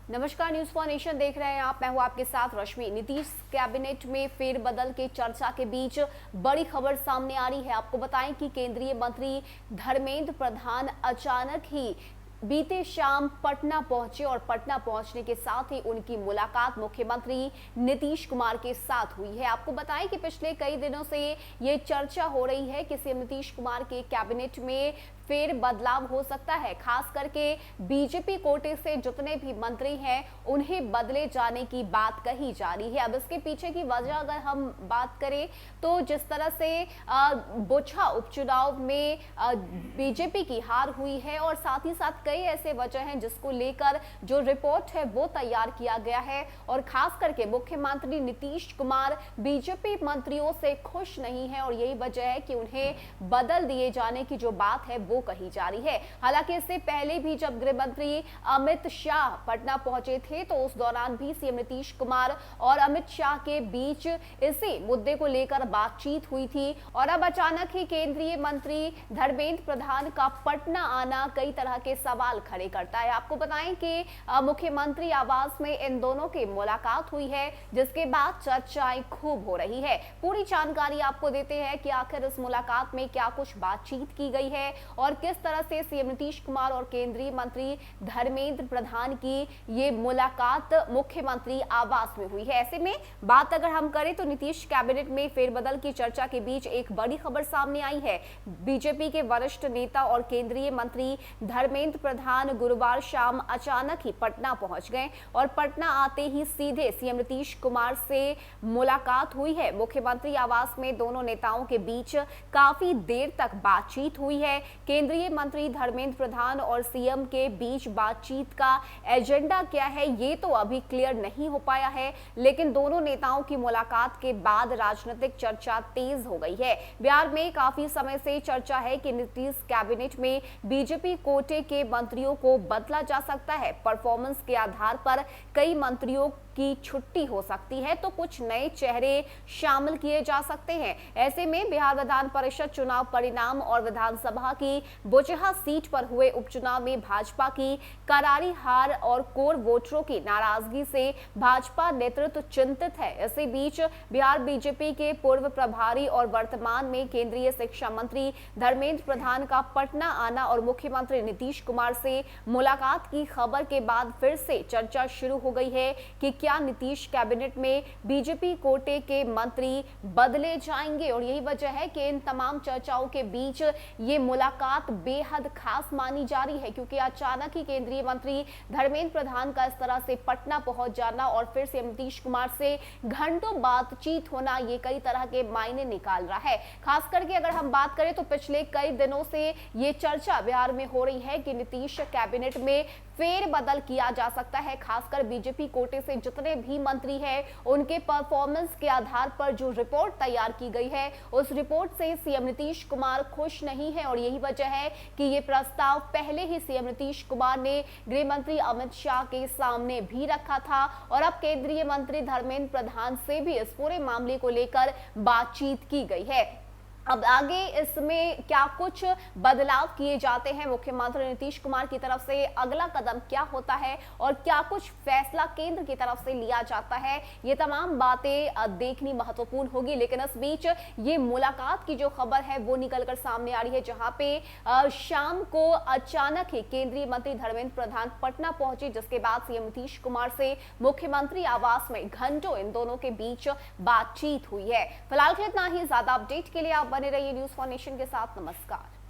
नमस्कार, news for nation देख रहे हैं आप। मैं हूं आपके साथ रश्मि। नीतीश कैबिनेट में फेरबदल के चर्चा के बीच बड़ी खबर सामने आ रही है। आपको बताएं कि केंद्रीय मंत्री धर्मेंद्र प्रधान अचानक ही बीते शाम पटना पहुंचे और पटना पहुंचने के साथ ही उनकी मुलाकात मुख्यमंत्री नीतीश कुमार के साथ हुई है। आपको बताएं कि पिछले कई दिनों से ये चर्चा हो रही है कि सीएम नीतीश कुमार के कैबिनेट में फेर बदलाव हो सकता है। खास करके बीजेपी कोटे से जितने भी मंत्री हैं उन्हें बदले जाने की बात कही जा रही है। अब इसके पीछे की वजह अगर हम बात करें तो जिस तरह से बोछा उपचुनाव में बीजेपी की हार हुई है और साथ ही साथ कई ऐसे वजह हैं जिसको लेकर जो रिपोर्ट है वो तैयार किया गया है। और खास करके मुख्यमंत्री नीतीश कुमार बीजेपी मंत्रियों से खुश नहीं है और यही वजह है कि उन्हें बदल दिए जाने की जो बात है वो कही जा रही है। हालांकि इससे पहले भी जब गृह मंत्री अमित शाह पटना पहुंचे थे तो उस दौरान भी सीएम नीतीश कुमार और अमित शाह के बीच इसी मुद्दे को लेकर बातचीत हुई थी। और अब अचानक ही केंद्रीय मंत्री धर्मेंद्र प्रधान का पटना आना कई तरह के सवाल खड़े करता है। आपको बताएं कि मुख्यमंत्री आवास में इन दोनों की मुलाकात हुई है, जिसके बाद चर्चाएं खूब हो रही है। पूरी जानकारी आपको देते हैं कि आखिर इस मुलाकात में क्या कुछ बातचीत की गई है और किस तरह से सीएम नीतीश कुमार और केंद्रीय मंत्री धर्मेंद्र प्रधान की ये मुलाकात मुख्यमंत्री आवास में हुई है। ऐसे में बात अगर हम करें तो नीतीश कैबिनेट में फेरबदल की चर्चा के बीच एक बड़ी खबर सामने आई है। बीजेपी के वरिष्ठ नेता और केंद्रीय मंत्री धर्मेंद्र प्रधान गुरुवार शाम अचानक ही पटना पहुंच गए और पटना आते ही सीधे सीएम नीतीश कुमार से मुलाकात हुई है। मुख्यमंत्री आवास में दोनों नेताओं के बीच काफी देर तक बातचीत हुई है। केंद्रीय मंत्री धर्मेंद्र प्रधान और सीएम के बीच बातचीत का एजेंडा क्या है ये तो अभी क्लियर नहीं हो पाया है, लेकिन दोनों नेताओं की मुलाकात के बाद राजनीतिक चर्चा तेज हो गई है। बिहार में काफी समय से चर्चा है कि नीतीश कैबिनेट में बीजेपी कोटे के मंत्रियों को बदला जा सकता है। परफॉर्मेंस के आधार पर कई मंत्रियों की छुट्टी हो सकती है तो कुछ नए चेहरे शामिल किए जा सकते हैं। ऐसे में बिहार विधान परिषद चुनाव परिणाम और विधानसभा की बोचहा सीट पर हुए उपचुनाव में भाजपा की करारी हार और कोर वोटरों की नाराजगी से भाजपा नेतृत्व चिंतित है। इसी बीच बिहार बीजेपी के पूर्व प्रभारी और वर्तमान में केंद्रीय शिक्षा मंत्री धर्मेंद्र प्रधान का पटना आना और मुख्यमंत्री नीतीश कुमार से मुलाकात की खबर के बाद फिर से चर्चा शुरू हो गई है कि क्या नीतीश कैबिनेट में बीजेपी कोटे के मंत्री बदले जाएंगे। और यही वजह है कि इन तमाम चर्चाओं के बीच ये मुलाकात बेहद खास मानी जा रही है, क्योंकि अचानक ही केंद्रीय मंत्री धर्मेंद्र प्रधान का इस तरह से पटना पहुंच जाना और फिर से नीतीश कुमार से घंटों बातचीत होना ये कई तरह के मायने निकाल रहा है। खास करके अगर हम बात करें तो पिछले कई दिनों से ये चर्चा बिहार में हो रही है कि नीतीश कैबिनेट में फेरबदल किया जा सकता है। खासकर बीजेपी कोटे से जितने भी मंत्री हैं उनके परफॉर्मेंस के आधार पर जो रिपोर्ट तैयार की गई है उस रिपोर्ट से सीएम नीतीश कुमार खुश नहीं है और यही वजह है कि ये प्रस्ताव पहले ही सीएम नीतीश कुमार ने गृह मंत्री अमित शाह के सामने भी रखा था और अब केंद्रीय मंत्री धर्मेंद्र प्रधान से भी इस पूरे मामले को लेकर बातचीत की गई है। अब आगे इसमें क्या कुछ बदलाव किए जाते हैं, मुख्यमंत्री नीतीश कुमार की तरफ से अगला कदम क्या होता है और क्या कुछ फैसला केंद्र की तरफ से लिया जाता है, ये तमाम बातें देखनी महत्वपूर्ण होगी। लेकिन इस बीच ये मुलाकात की जो खबर है वो निकलकर सामने आ रही है, जहां पे शाम को अचानक ही केंद्रीय मंत्री धर्मेंद्र प्रधान पटना पहुंचे, जिसके बाद सीएम नीतीश कुमार से मुख्यमंत्री आवास में घंटों इन दोनों के बीच बातचीत हुई है। फिलहाल के इतना ही। ज्यादा अपडेट के लिए आप बने रहिए न्यूज फॉर नेशन के साथ। नमस्कार।